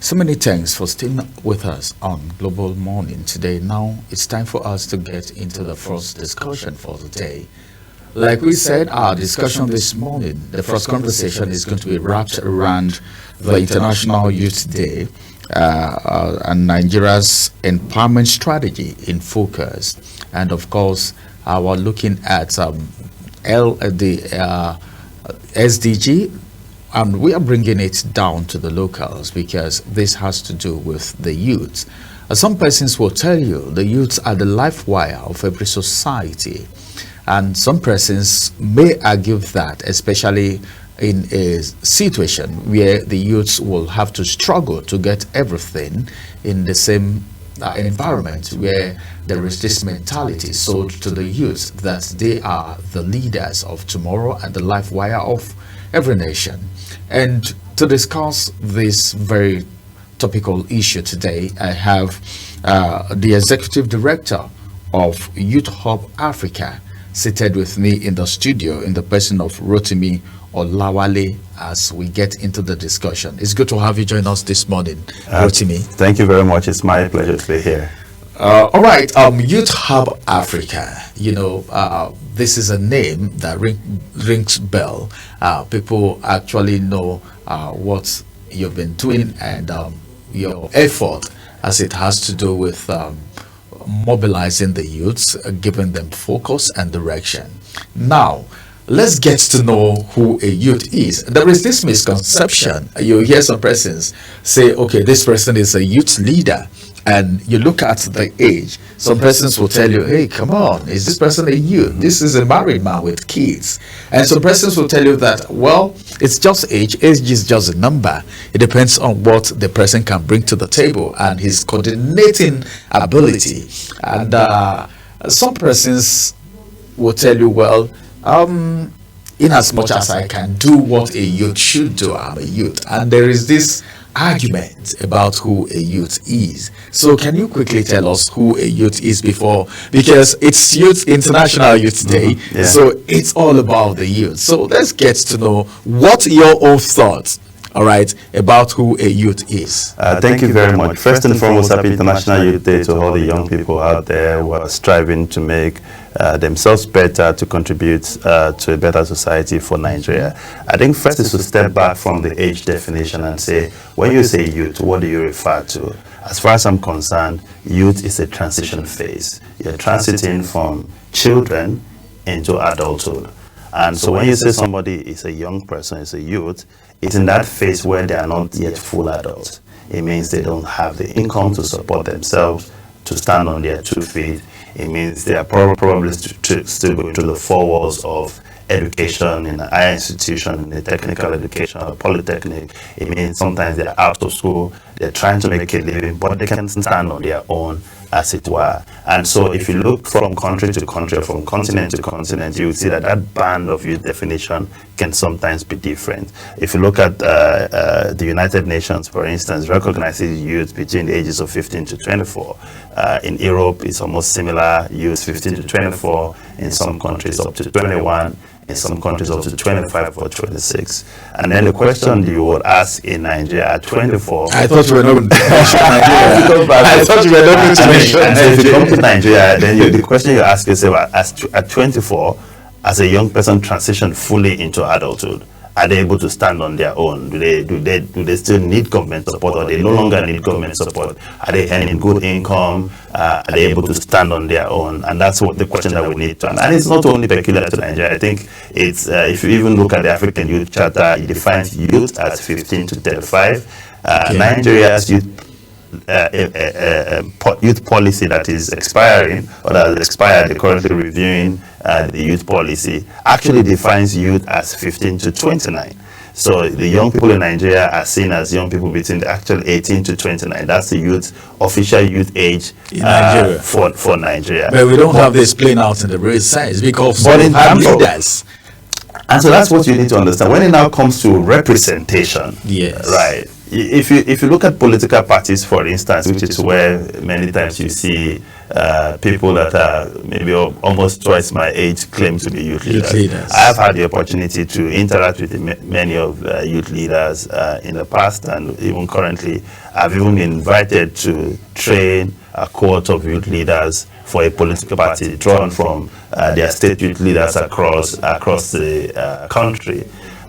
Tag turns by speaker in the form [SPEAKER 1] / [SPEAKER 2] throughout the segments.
[SPEAKER 1] So many thanks for staying with us on Global Morning today. Now it's time for us to get into the first discussion for the day. Like we said, our discussion this morning, the first conversation is going to be wrapped around the International Youth Day and Nigeria's empowerment strategy in focus. And of course, we're looking at the SDG, and we are bringing it down to the locals because this has to do with the youth. Some persons will tell you the youths are the life wire of every society. And some persons may argue that, especially in a situation where the youths will have to struggle to get everything in the same environment where there is this mentality sold to the youth that they are the leaders of tomorrow and the life wire of every nation. And to discuss this very topical issue today, I have the Executive Director of Youth Hub Africa seated with me in the studio in the person of Rotimi Olawale as we get into the discussion. It's good to have you join us this morning, Rotimi.
[SPEAKER 2] Thank you very much. It's my pleasure to be here.
[SPEAKER 1] All right, Youth Hub Africa. This is a name that rings bell. People actually know what you've been doing and your effort as it has to do with mobilizing the youths, giving them focus and direction. Now, let's get to know who a youth is. There is this misconception. You hear some persons say, okay, this person is a youth leader, and you look at the age. Some persons will tell you, hey, come on, is this person a youth? This is a married man with kids. And some persons will tell you that, well, it's just age. Age is just a number. It depends on what the person can bring to the table and his coordinating ability. And some persons will tell you, well, in as much as I can do what a youth should do, I'm a youth. And there is this argument about who a youth is. So can you quickly tell us who a youth is because it's International Youth Day, so it's all about the youth. So let's get to know what your own thoughts, all right, about who a youth is.
[SPEAKER 2] Thank you very much. First and foremost, happy International Youth Day to all the young people out there who are striving to make themselves better, to contribute to a better society for Nigeria. I think first is to step back from the age definition and say, when you say youth, what do you refer to? As far as I'm concerned, youth is a transition phase. You're transiting from children into adulthood. And so when you say somebody is a young person, is a youth, it's in that phase where they are not yet full adults. It means they don't have the income to support themselves, to stand on their 2 feet. It means they are probably still going through the 4 walls of education in an higher institution, in a technical education or polytechnic. It means sometimes they're out of school, they're trying to make a living, but they can stand on their own, as it were. And so if you look from country to country, from continent to continent, you will see that that band of youth definition can sometimes be different. If you look at the United Nations, for instance, recognizes youth between the ages of 15 to 24. In Europe, it's almost similar, youth 15 to 24, in some countries up to 21, in some countries up to 25 or 26. And then the question you would ask in Nigeria at 24.
[SPEAKER 1] I thought you were not going to mention Nigeria. I thought you were not going to mention
[SPEAKER 2] Nigeria. And if you come to Nigeria, then the question you ask yourself at 24, as a young person transition fully into adulthood, are they able to stand on their own? Do they still need government support, or they no longer need government support? Are they earning good income? Are they able to stand on their own? And that's what the question that we need to answer. And it's not only peculiar to Nigeria. I think it's if you even look at the African Youth Charter, it defines youth as 15 to 35. Nigeria's youth policy that is expiring, or that has expired, they're currently reviewing the youth policy, actually defines youth as 15 to 29. So the young people in Nigeria are seen as young people between the actual 18 to 29. That's the official youth age for Nigeria.
[SPEAKER 1] But we don't have this playing out in the real sense because we have leaders.
[SPEAKER 2] And so that's what you need to understand. When it now comes to representation,
[SPEAKER 1] yes,
[SPEAKER 2] right? If you look at political parties, for instance, which is where many times you see people that are maybe almost twice my age claim to be youth leaders. I have had the opportunity to interact with many of youth leaders in the past, and even currently I've even been invited to train a cohort of youth leaders for a political party drawn from their state youth leaders across the country.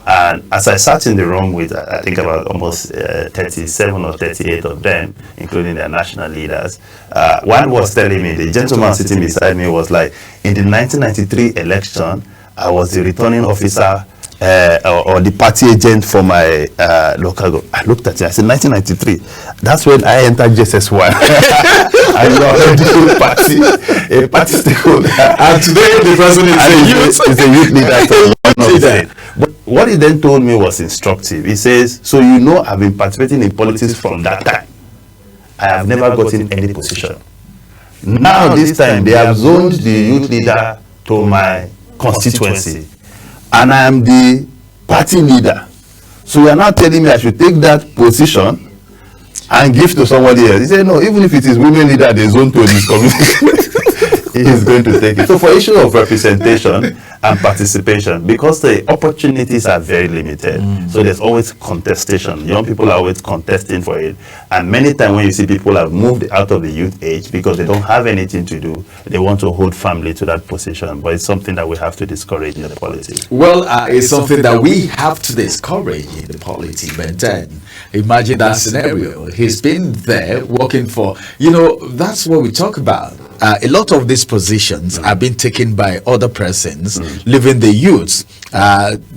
[SPEAKER 2] And as I sat in the room with, I think about almost 37 or 38 of them, including their national leaders, one was telling me, the gentleman sitting beside me was like, in the 1993 election, I was the returning officer or the party agent for my local government. I looked at it, I said, 1993, that's when I entered JSS1. I already a party stakeholder.
[SPEAKER 1] And today the person
[SPEAKER 2] is a youth leader. But what he then told me was instructive. He says, so you know I've been participating in politics from that time. I have never gotten any position. Now this time they have zoned the youth leader to my constituency, and I am the party leader. So you are now telling me I should take that position and give to somebody else. He said, no, even if it is women leader they zone to this community, he is going to take it. So for issue of representation and participation, because the opportunities are very limited, so there's always contestation. Young people are always contesting for it. And many times when you see people have moved out of the youth age because they don't have anything to do, they want to hold firmly to that position. But it's something that we have to discourage in the polity.
[SPEAKER 1] Well, it's something that we have to discourage in the polity. But then, imagine that scenario. He's been there working for, that's what we talk about. A lot of these positions are being taken by other persons, leaving the youths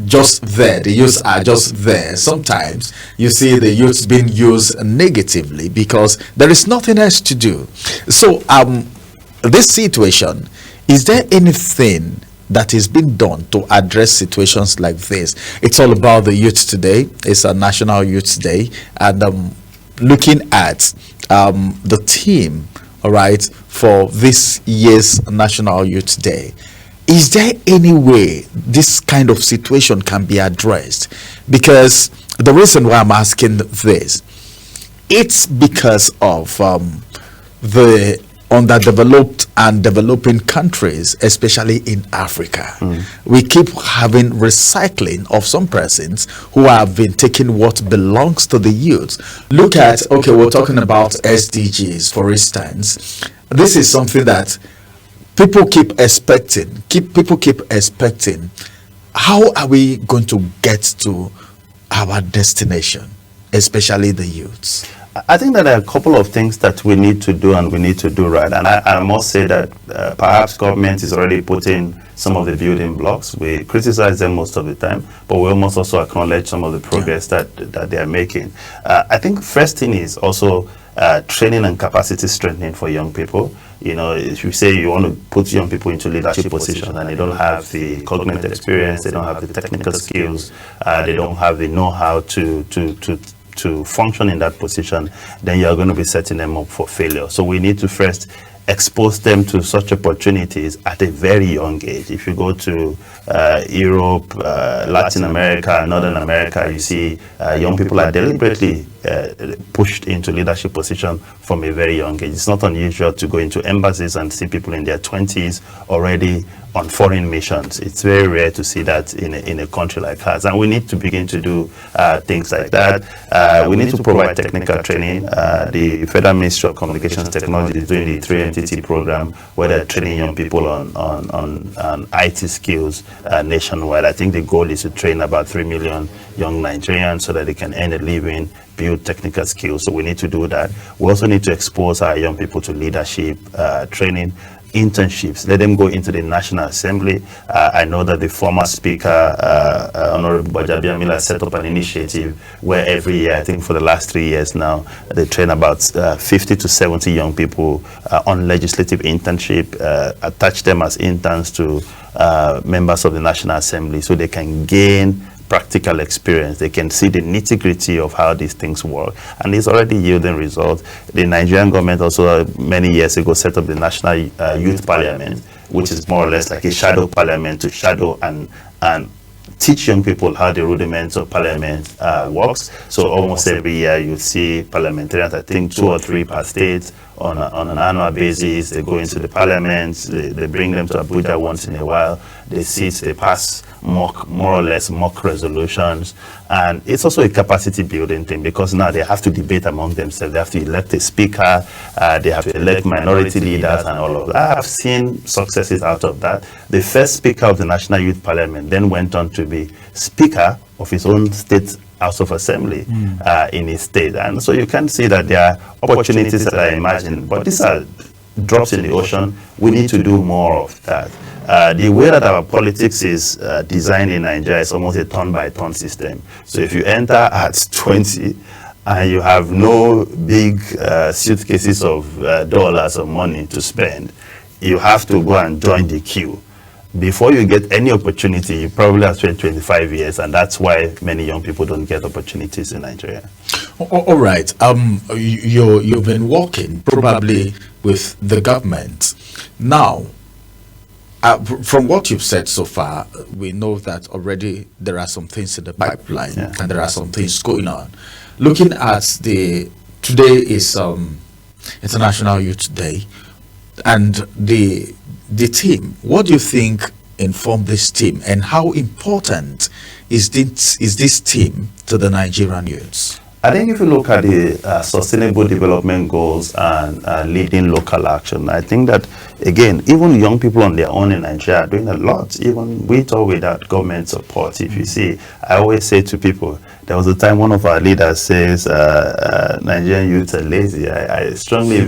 [SPEAKER 1] just there. The youths are just there. Sometimes you see the youths being used negatively because there is nothing else to do. So, this situation, is there anything that is being done to address situations like this? It's all about the youth today. It's a National Youth Day, and looking at the theme, all right, for this year's National Youth Day, is there any way this kind of situation can be addressed? Because the reason why I'm asking this, it's because of the underdeveloped and developing countries, especially in Africa. We keep having recycling of some persons who have been taking what belongs to the youth. Look at, okay, we're talking about SDGs, for instance. This is something that people keep expecting. People keep expecting. How are we going to get to our destination, especially the youths?
[SPEAKER 2] I think that there are a couple of things that we need to do and we need to do right. And I must say that perhaps government is already putting some of the building blocks. We criticize them most of the time, but we must also acknowledge some of the progress that they are making. I think first thing is also training and capacity strengthening for young people. If you say you want to put young people into leadership positions and they don't have the cognitive experience, they don't have the technical skills, they don't have the know-how to function in that position, then you're going to be setting them up for failure. So we need to first expose them to such opportunities at a very young age. If you go to Europe, Latin America, Northern America, you see young people are deliberately pushed into leadership position from a very young age. It's not unusual to go into embassies and see people in their 20s already on foreign missions. It's very rare to see that in a country like ours, and we need to begin to do things like that. We need to provide technical training. The Federal Ministry of Communications Technology is doing the 3NTT program where they're training young people on IT skills nationwide. I think the goal is to train about 3 million young Nigerians so that they can earn a living, build technical skills. So we need to do that. We also need to expose our young people to leadership training, internships. Let them go into the National Assembly. I know that the former Speaker, Honorable Gbajabiamila, set up an initiative where every year, I think for the last 3 years now, they train about 50 to 70 young people on legislative internship, attach them as interns to members of the National Assembly so they can gain practical experience. They can see the nitty-gritty of how these things work, and it's already yielding results. The Nigerian government also many years ago set up the National Youth Parliament, which is more or less like a shadow parliament to shadow and teach young people how the rudiments of parliament works. So almost every year you see parliamentarians, I think 2 or 3 per state on an annual basis. They go into the parliament, they bring them to Abuja once in a while, they sit, they pass more or less mock resolutions. And it's also a capacity building thing, because now they have to debate among themselves. They have to elect a speaker, they have to elect minority leaders and all of that. I have seen successes out of that. The first speaker of the National Youth Parliament then went on to be speaker of his own state House of Assembly in his state. And so you can see that there are opportunities that are emerging, but these are drops in the ocean. We need to do more of that. The way that our politics is designed in Nigeria is almost a turn-by-turn system. So if you enter at 20 and you have no big suitcases of dollars or money to spend, you have to go and join the queue. Before you get any opportunity, you probably have spent 25 years, and that's why many young people don't get opportunities in Nigeria.
[SPEAKER 1] All right. You've been working probably with the government. Now, from what you've said so far, we know that already there are some things in the pipeline, and there are some things going on. Looking at today is International Youth Day, and the team, what do you think informed this team, and how important is this team to the Nigerian youths?
[SPEAKER 2] I think if you look at the Sustainable Development Goals and leading local action, I think that, again, even young people on their own in Nigeria are doing a lot, even with or without government support. If you see, I always say to people, there was a time one of our leaders says Nigerian youths are lazy. I strongly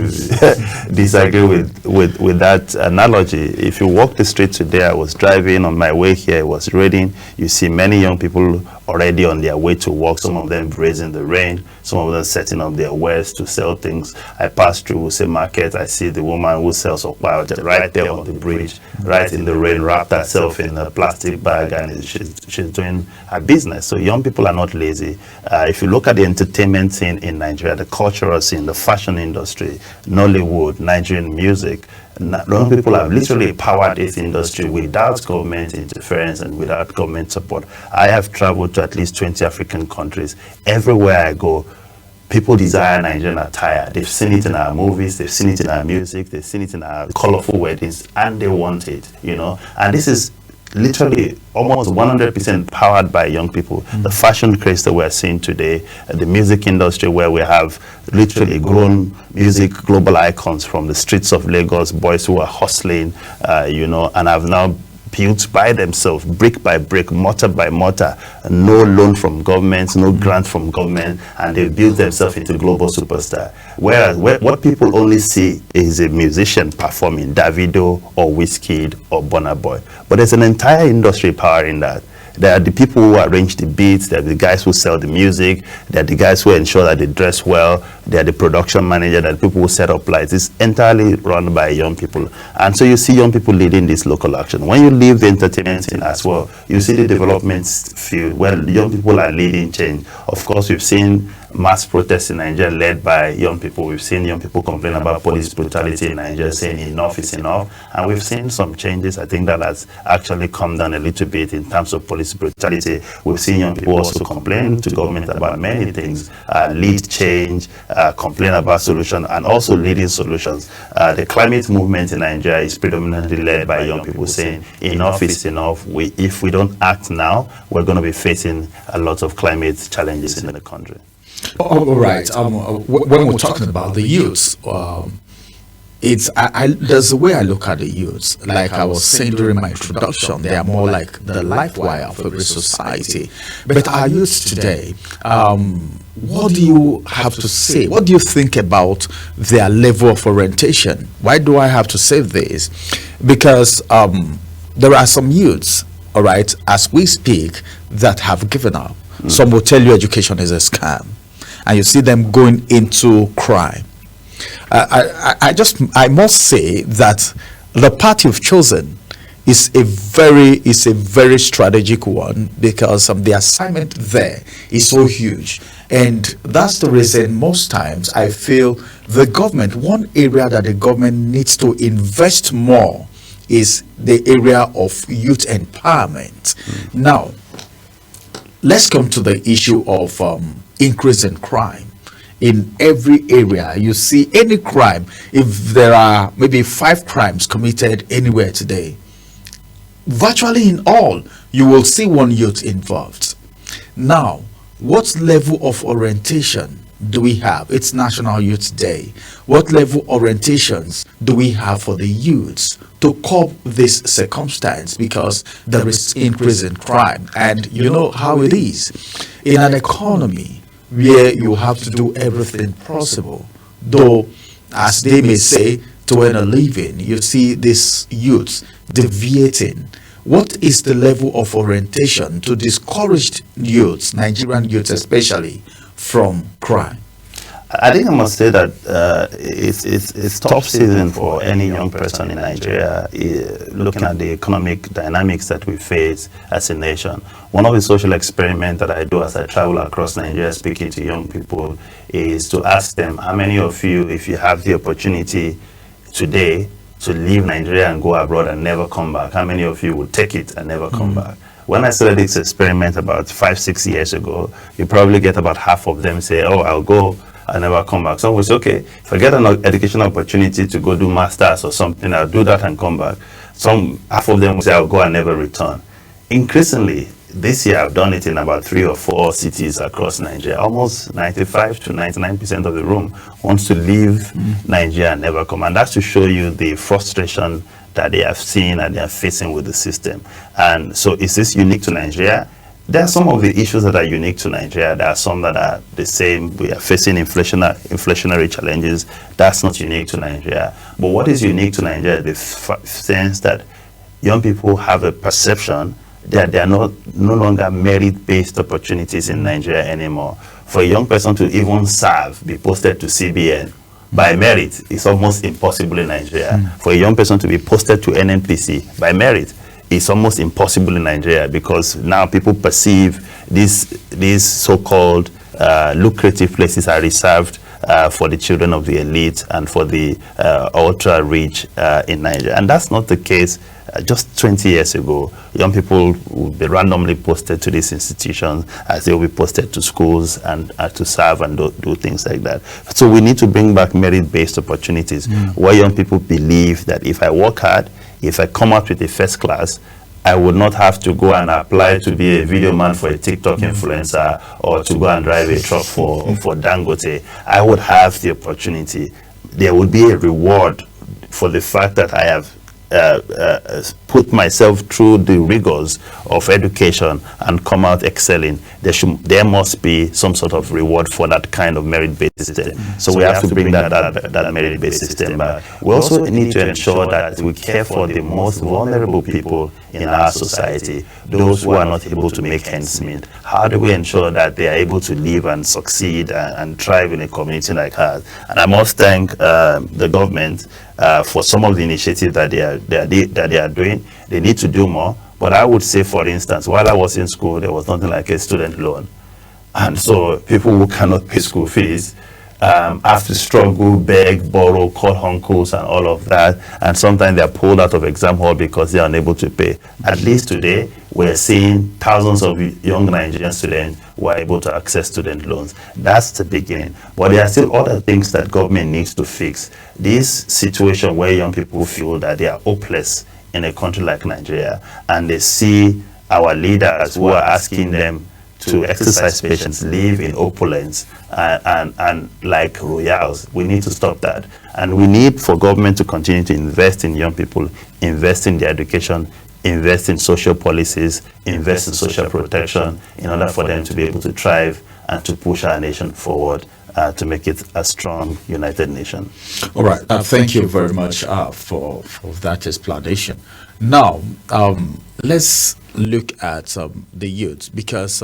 [SPEAKER 2] disagree with that analogy. If you walk the street today, I was driving on my way here, it was raining. You see many young people already on their way to work, some of them raising the rain, some of them setting up their wares to sell things. I pass through Wuse Market, I see the woman who sells okpa right there on the bridge, right in the rain, wrapped herself in a plastic bag, and she's doing her business. So young people are not lazy. If you look at the entertainment scene in Nigeria, the cultural scene, the fashion industry, Nollywood, Nigerian music, young people have literally powered this industry without government interference and without government support. I have traveled to at least 20 African countries. Everywhere I go, people desire Nigerian attire. They've seen it in our movies, they've seen it in our music, they've seen it in our colorful weddings, and they want it, you know. And this is literally almost 100% powered by young people. The fashion craze that we're seeing today, the music industry, where we have literally grown music global icons from the streets of Lagos, boys who are hustling, you know, and have now built by themselves, brick by brick, mortar by mortar, no loan from government, no grant from government, and they built themselves into global superstar. Whereas what people only see is a musician performing, Davido or Wizkid or Burna Boy. But there's an entire industry powering that. There are the people who arrange the beats, there are the guys who sell the music, there are the guys who ensure that they dress well, there are the production manager, there are the people who set up lights. It's entirely run by young people. And so you see young people leading this local action. When you leave the entertainment scene as well, you see the development field where young people are leading change. Of course, we've seen mass protests in Nigeria led by young people. We've seen young people complain about police brutality in Nigeria, saying enough is enough. And we've seen some changes. I think that has actually come down a little bit in terms of police brutality. We've seen young people also complain to government about many things, lead change, complain about solutions, and also leading solutions. The climate movement in Nigeria is predominantly led by young people saying enough is enough. If we don't act now, we're going to be facing a lot of climate challenges in the country.
[SPEAKER 1] All right. When we're talking about the youths, there's a way I look at the youths. Like I was saying during my introduction, they are more like the life wire of every society. But our youths today, what do you have to say? What do you think about their level of orientation? Why do I have to say this? Because there are some youths, all right, as we speak, that have given up. Some will tell you education is a scam, and you see them going into crime. I must say that the path you've chosen is a very strategic one, because the assignment there is so huge, and that's the reason most times I feel the government, one area that the government needs to invest more is the area of youth empowerment. Now, let's come to the issue of increase in crime. In every area, you see any crime. If there are maybe 5 crimes committed anywhere today, virtually in all, you will see one youth involved. Now, what level of orientation do we have? It's National Youth Day. What level orientations do we have for the youths to cope this circumstance? Because there is increase in crime, and you know how it is in an economy where you have to do everything possible, though, as they may say, to earn a living. You see these youths deviating. What is the level of orientation to discourage youths, Nigerian youths especially, from crime?
[SPEAKER 2] I think I must say that it's tough season for any young person in Nigeria, looking at the economic dynamics that we face as a nation. One of the social experiments that I do as I travel across Nigeria speaking to young people is to ask them, how many of you, if you have the opportunity today to leave Nigeria and go abroad and never come back, how many of you would take it and never come back? When I started this experiment about 5-6 years ago, you probably get about half of them say, oh, I'll go, I'll never come back. Some will say, okay, if I get an educational opportunity to go do masters or something, I'll do that and come back. Half of them will say, I'll go and never return. Increasingly, this year I've done it in about 3 or 4 cities across Nigeria. Almost 95 to 99% of the room wants to leave Nigeria and never come. And that's to show you the frustration that they have seen and they are facing with the system. And so is this unique to Nigeria? There are some of the issues that are unique to Nigeria. There are some that are the same. We are facing inflationary challenges. That's not unique to Nigeria. But what is unique to Nigeria is the sense that young people have a perception that they are no longer merit-based opportunities in Nigeria anymore. For a young person to even serve, be posted to CBN by merit, is almost impossible in Nigeria. For a young person to be posted to NNPC by merit, it's almost impossible in Nigeria, because now people perceive these so-called lucrative places are reserved for the children of the elite and for the ultra-rich in Nigeria. And that's not the case. Just 20 years ago, young people would be randomly posted to these institutions as they will be posted to schools and to serve and do things like that. So we need to bring back merit-based opportunities where young people believe that if I work hard, if I come out with a first class, I would not have to go and apply to be a video man for a TikTok influencer or to go and drive a truck for Dangote. I would have the opportunity. There would be a reward for the fact that I have put myself through the rigors of education and come out excelling. There must be some sort of reward for that kind of merit-based system. So we have to bring that merit-based system back. We also need to ensure that we care for the most vulnerable people in our society, those who are not able to make ends meet. How do we ensure that they are able to live and succeed and thrive in a community like ours? And I must thank the government for some of the initiatives that they are doing. They need to do more. But I would say, for instance, while I was in school, there was nothing like a student loan. And so people who cannot pay school fees have to struggle, beg, borrow, call uncles and all of that. And sometimes they're pulled out of exam hall because they're unable to pay. At least today, we're seeing thousands of young Nigerian students who are able to access student loans. That's the beginning. But there are still other things that government needs to fix. This situation where young people feel that they are hopeless in a country like Nigeria, and they see our leaders who are asking them to exercise patience, live in opulence, and like royals. We need to stop that. And we need for government to continue to invest in young people, invest in their education, invest in social policies, invest in social protection in order for them to be able to thrive and to push our nation forward to make it a strong, united nation.
[SPEAKER 1] All right. Thank you very much for that explanation. Now, let's look at the youth, because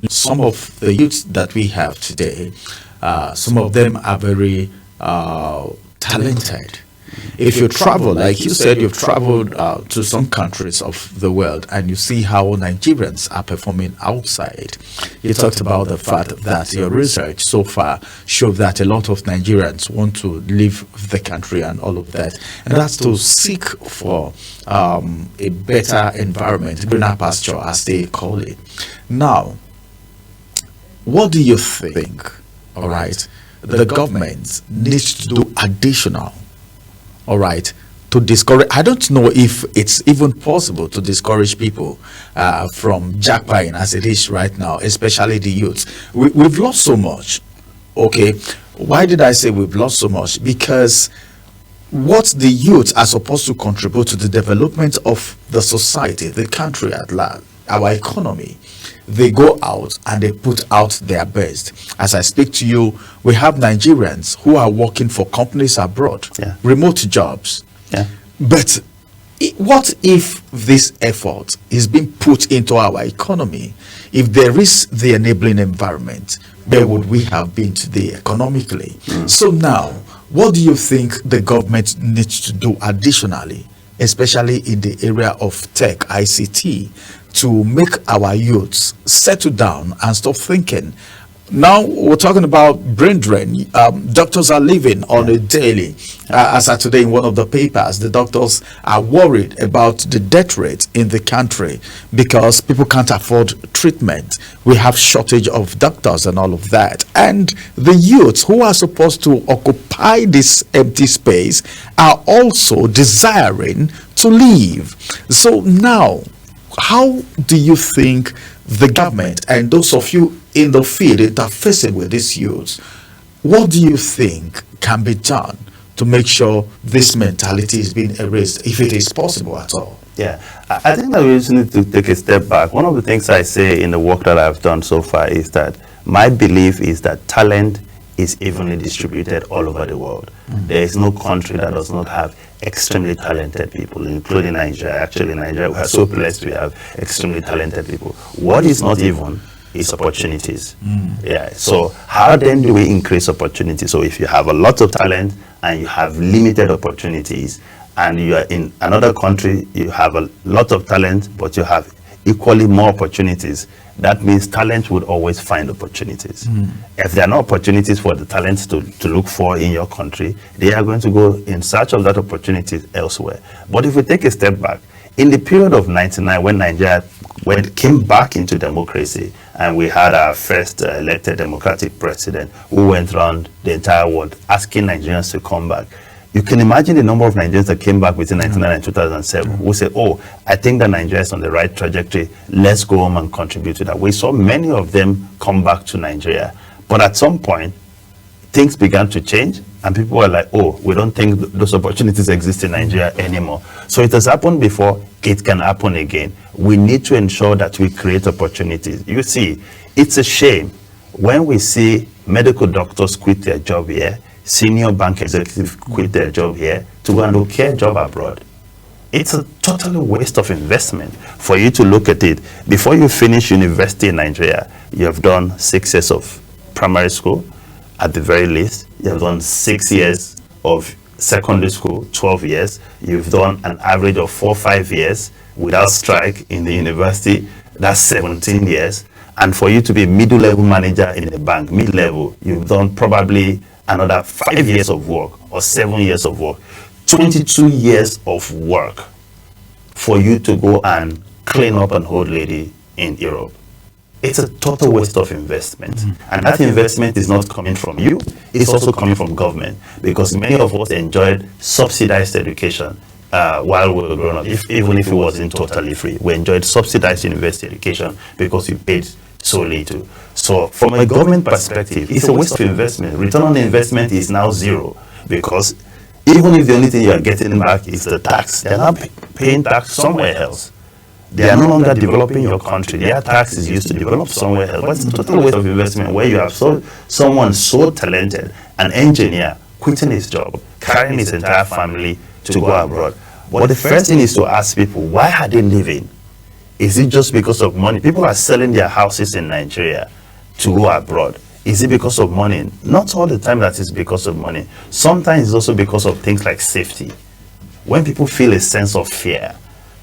[SPEAKER 1] some of the youths that we have today, some of them are very talented. If you travel, like you said, you've traveled to some countries of the world and you see how Nigerians are performing outside. You talked about the fact that your research so far showed that a lot of Nigerians want to leave the country and all of that. And that's to seek for a better environment, greener pasture, as they call it. Now, what do you think, all right, the government needs to do additional, all right, to discourage? I don't know if it's even possible to discourage people from jackpotting as it is right now, especially the youth. We've lost so much. Okay, why did I say we've lost so much? Because what the youth are supposed to contribute to the development of the society, the country at large, our economy, they go out and they put out their best. As I speak to you, we have Nigerians who are working for companies abroad, remote jobs. But what if this effort is being put into our economy? If there is the enabling environment, where would we have been today economically? So now, what do you think the government needs to do additionally, especially in the area of tech, ICT, to make our youths settle down and stop thinking? Now we're talking about brain drain. Doctors are living on a daily. As of today in one of the papers, the doctors are worried about the death rate in the country because people can't afford treatment. We have shortage of doctors and all of that. And the youths who are supposed to occupy this empty space are also desiring to leave. So now, how do you think the government and those of you in the field interfacing with these youths, what do you think can be done to make sure this mentality is being erased, if it is possible at all?
[SPEAKER 2] Yeah, I think that we just need to take a step back. One of the things I say in the work that I've done so far is that my belief is that talent is evenly distributed all over the world. There is no country that does not have extremely talented people, including Nigeria. Actually, in Nigeria, we are so blessed we have extremely talented people. What is not even is opportunities. Yeah. So how then do we increase opportunities? So if you have a lot of talent and you have limited opportunities, and you are in another country, you have a lot of talent, but you have equally more opportunities, that means talent would always find opportunities. If there are no opportunities for the talents to look for in your country, they are going to go in search of that opportunity elsewhere. But if we take a step back, in the period of 99, when Nigeria came back into democracy, and we had our first elected democratic president who went around the entire world asking Nigerians to come back, you can imagine the number of Nigerians that came back between 1999 and 2007 who said, oh, I think that Nigeria is on the right trajectory. Let's go home and contribute to that. We saw many of them come back to Nigeria. But at some point, things began to change and people were like, oh, we don't think those opportunities exist in Nigeria anymore. So it has happened before, it can happen again. We need to ensure that we create opportunities. You see, it's a shame when we see medical doctors quit their job here, senior bank executives quit their job here to go and do care job abroad. It's a total waste of investment. For you to look at it, before you finish university in Nigeria, you have done 6 years of primary school, at the very least. You have done 6 years of secondary school, 12 years. You've done an average of 4 or 5 years without strike in the university. That's 17 years. And for you to be a middle-level manager in a bank, mid-level, you've done probably another 5 years of work or 7 years of work. 22 years of work for you to go and clean up an old lady in Europe. It's a total waste of investment. And that investment is not coming from you, it's also coming from government, because many of us enjoyed subsidized education while we were growing up, even if it wasn't totally free. We enjoyed subsidized university education because we paid so little. So from a government perspective, it's a waste of investment. Return on the investment is now zero, because even if the only thing you are getting back is the tax, they're not paying tax somewhere else. They are no longer developing your country. Their tax is used to develop somewhere else. But it's a total waste of investment where you have someone so talented, an engineer, quitting his job, carrying his entire family to go abroad. But the first thing is to ask people, why are they leaving? Is it just because of money? People are selling their houses in Nigeria to go abroad. Is it because of money? Not all the time that is because of money. Sometimes it's also because of things like safety. When people feel a sense of fear,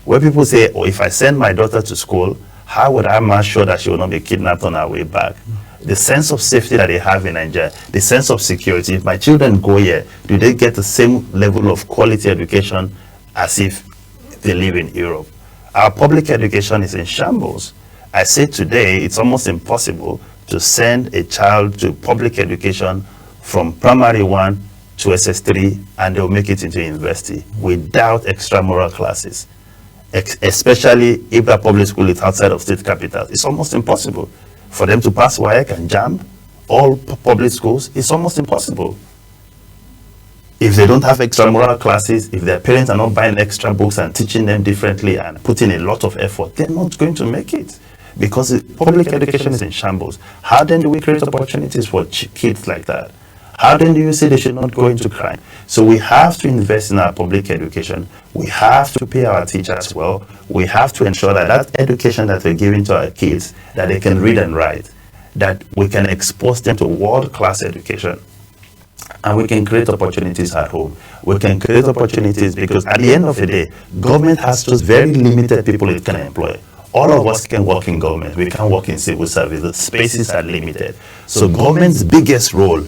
[SPEAKER 2] where people say, oh, if I send my daughter to school, how would I make sure that she will not be kidnapped on her way back? The sense of safety that they have in Nigeria, the sense of security. If my children go here, do they get the same level of quality education as if they live in Europe? Our public education is in shambles. I say today, it's almost impossible to send a child to public education from primary 1 to SS3, and they'll make it into university without extramural classes, especially if the public school is outside of state capitals. It's almost impossible for them to pass WAEC and JAMB. All public schools, it's almost impossible. If they don't have extramural classes, if their parents are not buying extra books and teaching them differently and putting a lot of effort, they're not going to make it, because public education is in shambles. How then do we create opportunities for kids like that? How then do you say they should not go into crime? So we have to invest in our public education. We have to pay our teachers well. We have to ensure that that education that we're giving to our kids, that they can read and write, that we can expose them to world-class education. And we can create opportunities at home. We can create opportunities because at the end of the day, government has just very limited people it can employ. All of us can work in government. We can work in civil service. The spaces are limited. So government's biggest role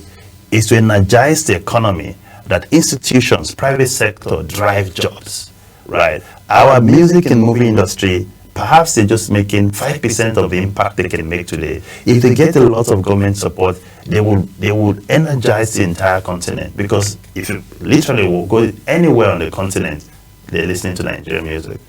[SPEAKER 2] is to energize the economy, that institutions, private sector drive jobs, right? Our music and movie industry, perhaps they're just making 5% of the impact they can make today. If they get a lot of government support, they would energize the entire continent, because if you literally will go anywhere on the continent, they're listening to Nigerian music.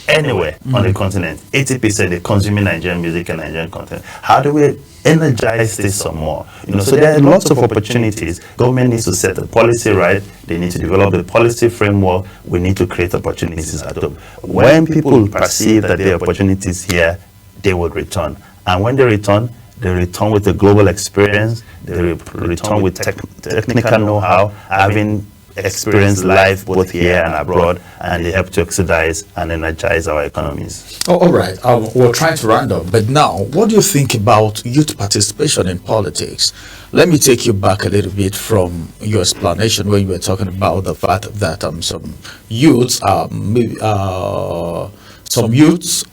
[SPEAKER 2] Anywhere on the continent, 80% they're consuming Nigerian music and Nigerian content. How do we energize this some more? So there are lots of opportunities. Government needs to set the policy right. They need to develop the policy framework. We need to create opportunities at home. When people perceive that there are opportunities here, they will return. And when they return with a global experience. They return with technical know-how, having experienced life both here and abroad, and they help to oxidize and energize our economies.
[SPEAKER 1] All right. We're trying to round up, but now, what do you think about youth participation in politics? Let me take you back a little bit from your explanation when you were talking about the fact that some youths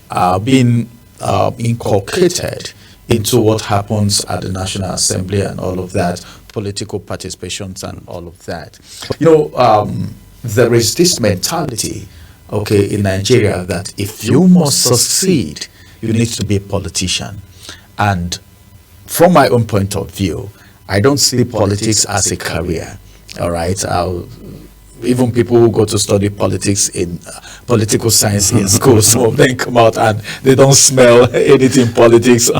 [SPEAKER 1] are being inculcated into what happens at the National Assembly and all of that, political participations and all of that. There is this mentality, in Nigeria, that if you must succeed, you need to be a politician. And from my own point of view, I don't see politics as a career. All right. Even people who go to study politics in political science in school, some of them come out and they don't smell anything politics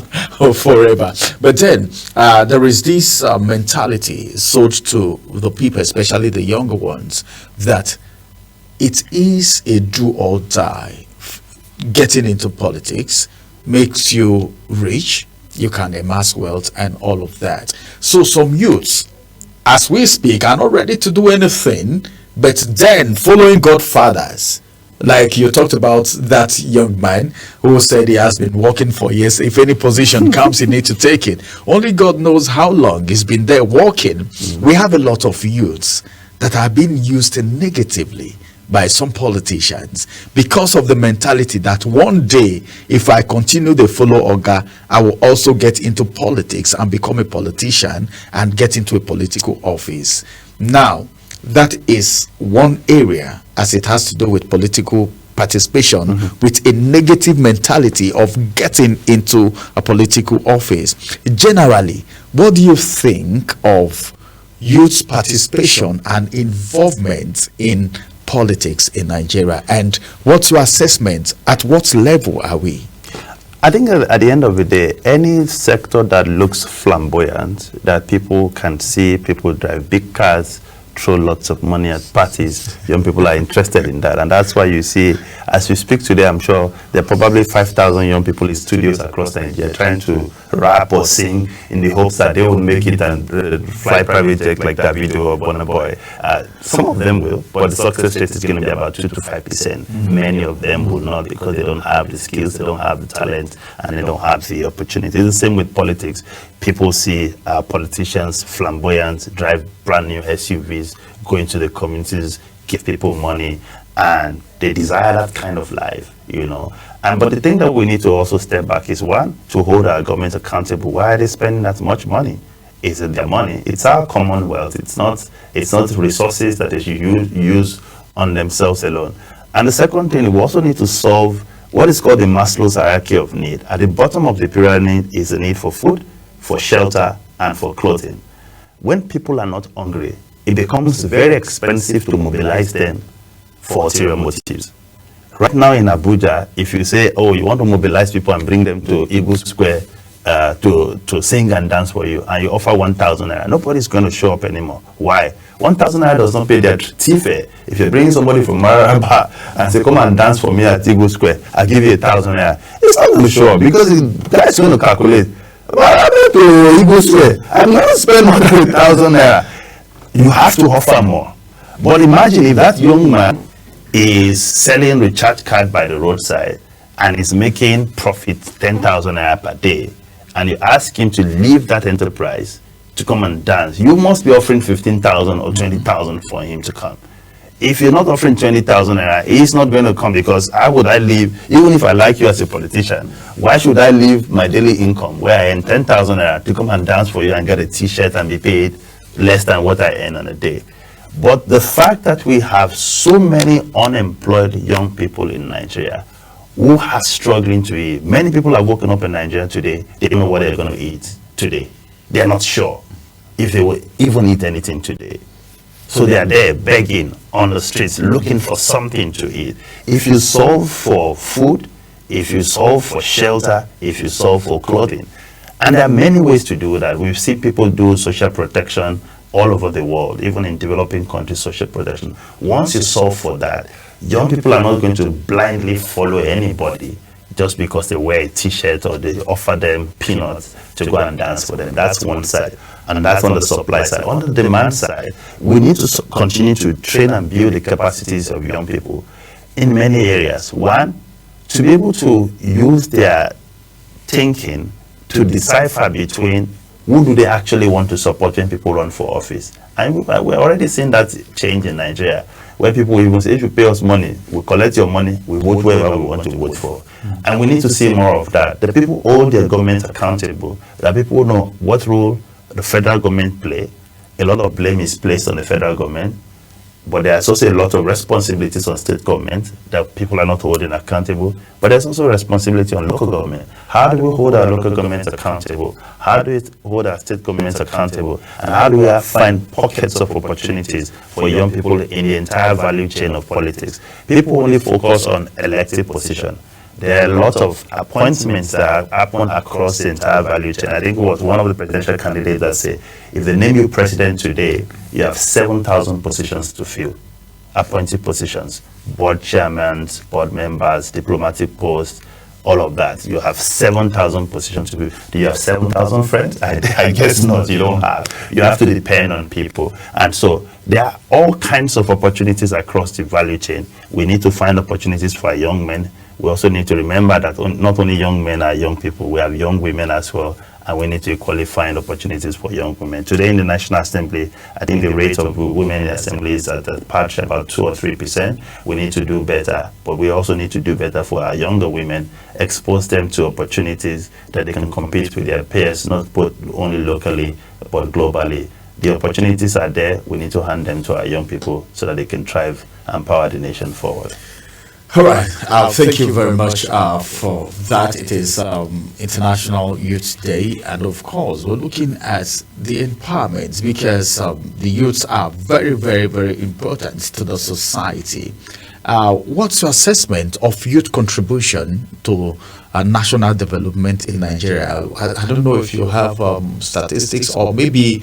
[SPEAKER 1] forever. But then there is this mentality sold to the people, especially the younger ones, that it is a do or die. Getting into politics makes you rich, you can amass wealth and all of that. So some youths, as we speak, are not ready to do anything, but then following godfathers, like you talked about that young man who said he has been working for years. If any position comes, he needs to take it. Only God knows how long he's been there working. We have a lot of youths that are being used negatively by some politicians because of the mentality that one day, if I continue to follow Oga, I will also get into politics and become a politician and get into a political office. Now, that is one area, as it has to do with political participation, with a negative mentality of getting into a political office. Generally, what do you think of youth participation and involvement in politics in Nigeria, and what's your assessment? At what level are we?
[SPEAKER 2] I think at the end of the day, any sector that looks flamboyant, that people can see, people drive big cars, throw lots of money at parties, young people are interested in that. And that's why you see, as we speak today, I'm sure there are probably 5,000 young people in studios across Nigeria trying to rap or sing in the hopes that they will make it and fly private jet like Davido or Burna Boy. Some of them will, but the success rate is going to be about 2 to 5%. Many of them will not, because they don't have the skills, they don't have the talent, and they don't have the opportunity. It's the same with politics. People see politicians flamboyant, drive brand new SUVs, go into the communities, give people money, and they desire that kind of life, But the thing that we need to also step back is, one, to hold our government accountable. Why are they spending that much money? Is it their money? It's our commonwealth. It's not resources that they should use on themselves alone. And the second thing, we also need to solve what is called the Maslow's hierarchy of need. At the bottom of the pyramid is the need for food, for shelter, and for clothing. When people are not hungry, it becomes very expensive to mobilize them for ulterior motives. Right now in Abuja, if you say, oh, you want to mobilize people and bring them to Eagle Square to sing and dance for you, and you offer 1,000 naira, nobody's going to show up anymore. Why? 1,000 naira does not pay their tea fare. If you're bringing somebody from Mararaba and say, come and dance for me at Eagle Square, I'll give you 1,000 naira, it's not going to show up because the guy's going to calculate. But to Eagle Square, I'm going to spend more than 1,000 naira. You have to offer more. But imagine if that young man is selling recharge card by the roadside and is making profit 10,000 naira per day, and you ask him to leave that enterprise to come and dance, you must be offering 15,000 or 20,000 for him to come. If you're not offering 20,000 naira, he's not going to come, because how would I leave, even if I like you as a politician, why should I leave my daily income where I earn 10,000 naira to come and dance for you and get a t-shirt and be paid less than what I earn on a day? But the fact that we have so many unemployed young people in Nigeria who are struggling to eat. Many people are woken up in Nigeria today, they don't know what they're going to eat today. They're not sure if they will even eat anything today. So they are there begging on the streets, looking for something to eat. If you solve for food, if you solve for shelter, if you solve for clothing, and there are many ways to do that. We've seen people do social protection all over the world, even in developing countries, social protection. Once you solve for that, young people are not going to blindly follow anybody just because they wear a t-shirt or they offer them peanuts to go and dance for them. That's one side. And that's on the supply side. On the demand side, we need to continue to train and build the capacities of young people in many areas. One, to be able to use their thinking to decipher between who do they actually want to support when people run for office. And we're already seeing that change in Nigeria, where people even say, if you pay us money, we collect your money, we vote whoever we want to vote for. And we need to see more of that. The people hold their government accountable. The people know what role the federal government play. A lot of blame is placed on the federal government, but there's also a lot of responsibilities on state government that people are not holding accountable. But there's also responsibility on local government. How do we hold our local governments accountable? How do we hold our state governments accountable? And how do we find pockets of opportunities for young people in the entire value chain of politics? People only focus on elective position. There are a lot of appointments that happen across the entire value chain. I think it was one of the presidential candidates that said, if they name you president today, you have 7,000 positions to fill, appointed positions, board chairmen, board members, diplomatic posts, all of that. You have 7,000 positions to fill. Do you have 7,000 friends? I guess not, you don't have. You have to depend on people. And so there are all kinds of opportunities across the value chain. We need to find opportunities for young men. We also need to remember that not only young men are young people, we have young women as well, and we need to equally find opportunities for young women. Today in the National Assembly, I think the rate of women in the Assembly is at the patch about 2 or 3%. We need to do better, but we also need to do better for our younger women, expose them to opportunities that they can compete with their peers, not both only locally, but globally. The opportunities are there. We need to hand them to our young people so that they can thrive and power the nation forward.
[SPEAKER 1] All right. Thank you very much for that. It is International Youth Day, and of course, we're looking at the empowerment because the youths are very, very, very important to the society. What's your assessment of youth contribution to national development in Nigeria? I don't know if you have statistics or maybe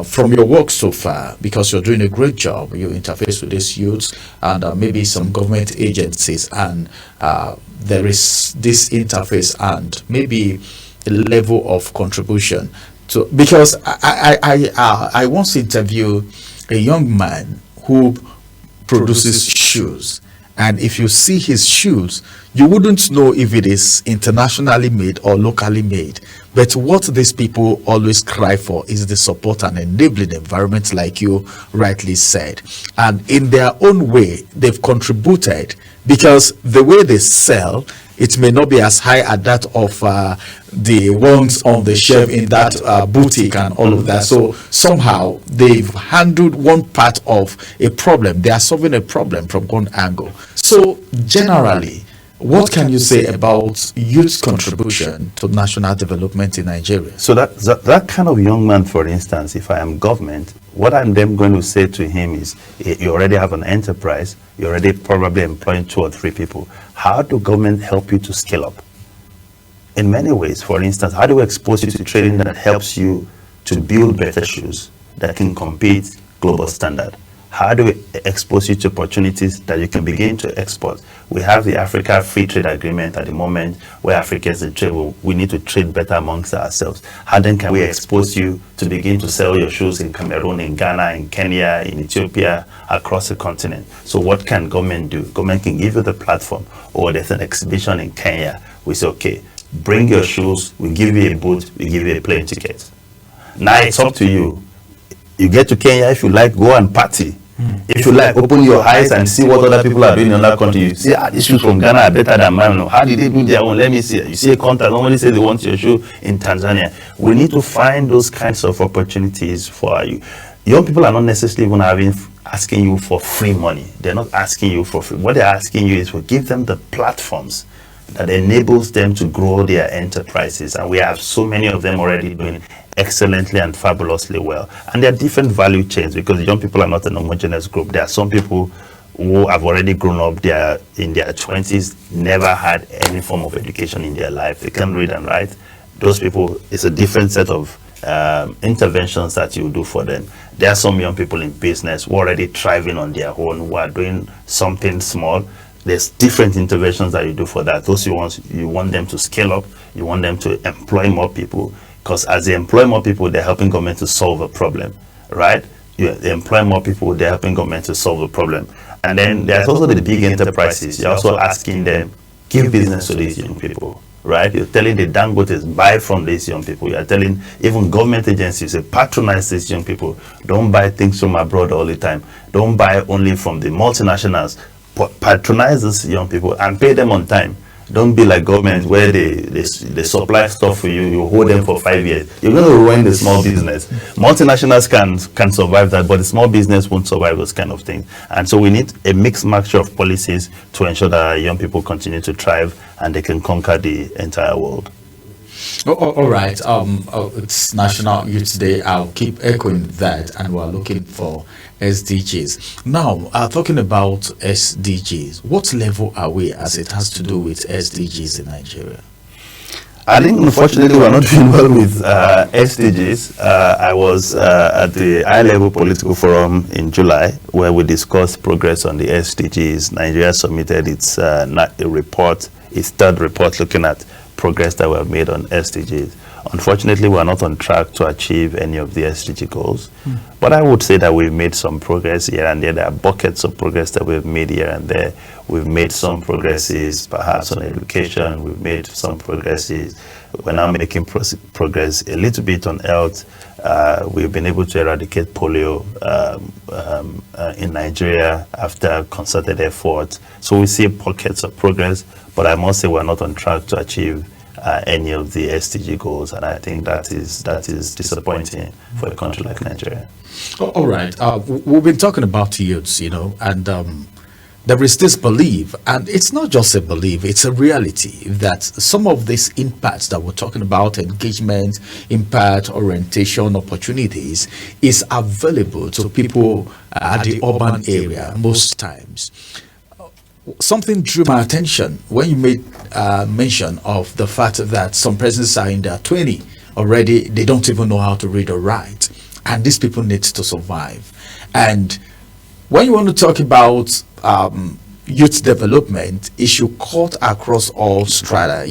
[SPEAKER 1] from your work so far, because you're doing a great job. You interface with these youths and maybe some government agencies, and there is this interface and maybe a level of contribution to, because I once interviewed a young man who produces shoes, and if you see his shoes, you wouldn't know if it is internationally made or locally made. But what these people always cry for is the support and enabling environment, like you rightly said. And in their own way, they've contributed, because the way they sell, it may not be as high as that of the ones on the shelf in that boutique and all of that. So somehow they've handled one part of a problem. They are solving a problem from one angle. So generally, What can you say about youth contribution to national development in Nigeria?
[SPEAKER 2] So that kind of young man, for instance, if I am government, what I'm then going to say to him is, you already have an enterprise, you're already probably employing 2 or 3 people. How do government help you to scale up? In many ways, for instance, how do we expose you to training that helps you to build better shoes that can compete global standard? How do we expose you to opportunities that you can begin to export? We have the Africa Free Trade Agreement at the moment where Africans in trade, we need to trade better amongst ourselves. How then can we expose you to begin to sell your shoes in Cameroon, in Ghana, in Kenya, in Ethiopia, across the continent? So what can government do? Government can give you the platform, or there's an exhibition in Kenya. We say, okay, bring your shoes, we give you a booth, we give you a plane ticket. Now it's up to you. You get to Kenya, if you like, go and party. If you like, open your eyes and see what other people are doing in other countries. You see, these shoes from Ghana are better than mine. How did they do their own? Let me see. You see a contact, normally say they want your shoe in Tanzania. We need to find those kinds of opportunities for you. Young people are not necessarily even asking you for free money. They're not asking you for free. What they're asking you is to give them the platforms that enables them to grow their enterprises. And we have so many of them already doing excellently and fabulously well. And there are different value chains, because young people are not an homogeneous group. There are some people who have already grown up, they are in their 20s, never had any form of education in their life. They can't read and write. Those people, it's a different set of interventions that you do for them. There are some young people in business who are already thriving on their own, who are doing something small. There's different interventions that you do for that. Those you want them to scale up, you want them to employ more people, because as they employ more people, they're helping government to solve a problem, right? They employ more people, they're helping government to solve a problem. And then there's also the big enterprises. You're also asking them, give business to these young people, right? You're telling the Dangotes, buy from these young people. You're telling even government agencies, patronize these young people. Don't buy things from abroad all the time. Don't buy only from the multinationals. Patronize these young people and pay them on time. Don't be like government where they supply stuff for you, you hold them for 5 years. You're going to ruin the small business. Multinationals can survive that, but the small business won't survive those kind of things. And so we need a mixed mixture of policies to ensure that our young people continue to thrive and they can conquer the entire world.
[SPEAKER 1] All right. It's National Youth Day. I'll keep echoing that, and we're looking for SDGs. Now, talking about SDGs, what level are we as it has to do with SDGs in Nigeria?
[SPEAKER 2] I think, unfortunately, we're not doing well with SDGs. I was at the high-level political forum in July, where we discussed progress on the SDGs. Nigeria submitted its report, its third report, looking at progress that we have made on SDGs. Unfortunately, we are not on track to achieve any of the SDG goals. But I would say that we've made some progress here and there. There are buckets of progress that we've made here and there. We've made some progresses, perhaps on education. We've made some progresses. We're now making progress a little bit on health. We've been able to eradicate polio in Nigeria after concerted effort. So we see pockets of progress, but I must say we're not on track to achieve any of the SDG goals, and I think that is disappointing for a country like Nigeria.
[SPEAKER 1] All right, we've been talking about youths, and there is this belief, and it's not just a belief, it's a reality, that some of these impacts that we're talking about, engagement, impact, orientation, opportunities, is available to people at the urban area most times. Something drew my attention when you made mention of the fact that some persons are in their 20 already, they don't even know how to read or write, and these people need to survive. And when you want to talk about youth development, it should cut across all strata,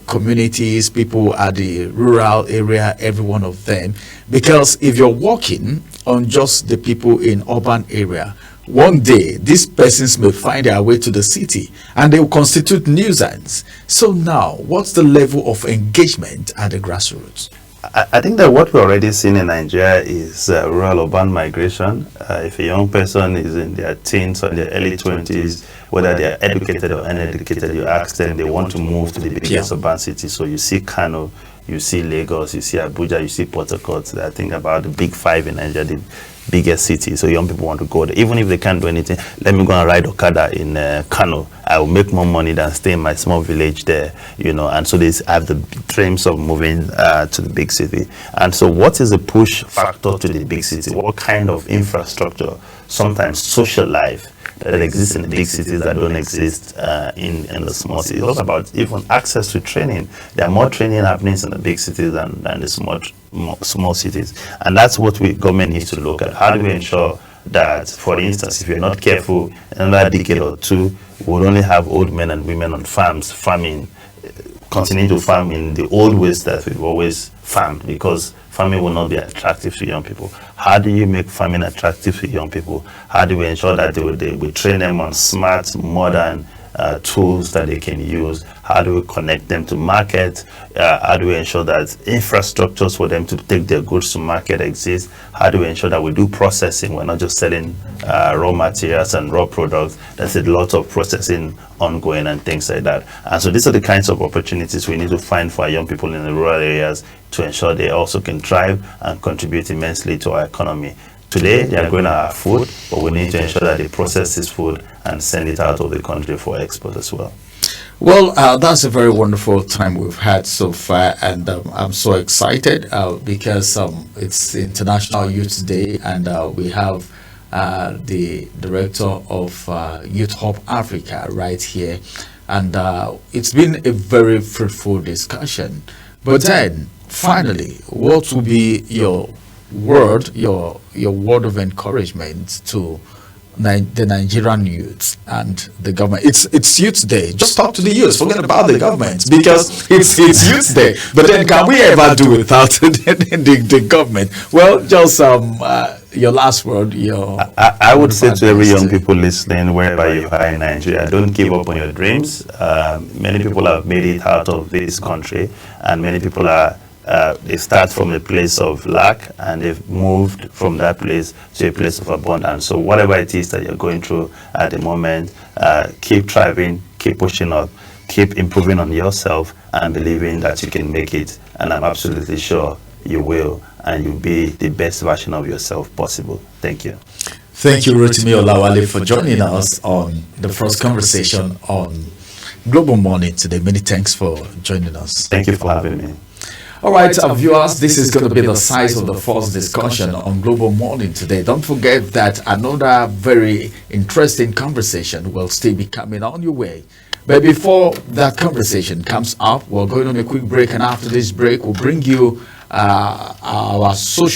[SPEAKER 1] communities, people at the rural area, every one of them. Because if you're working on just the people in urban area, one day these persons may find their way to the city and they will constitute nuisance. So now, what's the level of engagement at the grassroots?
[SPEAKER 2] I think that what we're already seeing in Nigeria is rural-urban migration. If a young person is in their teens or in their early 20s, whether they are educated or uneducated, you ask them, they want to move to the biggest urban city. So you see Kano, you see Lagos, you see Abuja, you see Port Harcourt. I think about the big five in Nigeria, the biggest city. So young people want to go there. Even if they can't do anything, let me go and ride Okada in Kano. I will make more money than stay in my small village there, you know. And so they have the dreams of moving to the big city. And so what is the push factor to the big city? What kind of infrastructure, sometimes social life, that exists in the big cities that don't exist in the small cities? It's also about even access to training. There are more training happenings in the big cities than the small cities. And that's what government needs to look at. How do we ensure that, for instance, if you're not careful, in another decade or two, we'll only have old men and women on farms farming, continue to farm in the old ways that we've always farmed, because farming will not be attractive to young people. How do you make farming attractive to young people? How do we ensure that we train them on smart, modern tools that they can use? How do we connect them to market? How do we ensure that infrastructures for them to take their goods to market exist? How do we ensure that we do processing? We're not just selling raw materials and raw products. There's a lot of processing ongoing and things like that. And so these are the kinds of opportunities we need to find for our young people in the rural areas to ensure they also can thrive and contribute immensely to our economy. Today, they are growing our food, but we need to ensure that they process this food and send it out of the country for export as well.
[SPEAKER 1] Well, that's a very wonderful time we've had so far, and I'm so excited because it's International Youth Day, and we have the director of Youth Hub Africa right here, and it's been a very fruitful discussion. But then, finally, what will be your word of encouragement to the Nigerian youth and the government? It's Youth Day. Just talk to the youth. Forget about the government, because it's Youth Day. But then, can we ever do without the government? Well, just your last word.
[SPEAKER 2] I would say to every young people listening, wherever you are in Nigeria, don't give up on your dreams. Many people have made it out of this country, and many people they start from a place of lack, and they've moved from that place to a place of abundance. So whatever it is that you're going through at the moment, keep thriving, keep pushing up, keep improving on yourself, and believing that you can make it. And I'm absolutely sure you will, and you'll be the best version of yourself possible. Thank you.
[SPEAKER 1] Thank you, Rotimi Olawale, for joining us on the first conversation on Global Morning today. Many thanks for joining us.
[SPEAKER 2] Thank you for having me.
[SPEAKER 1] All right, viewers, this is going to be the size of the first discussion on Global Morning today. Don't forget that another very interesting conversation will still be coming on your way. But before that conversation comes up, we're going on a quick break, and after this break, we'll bring you our social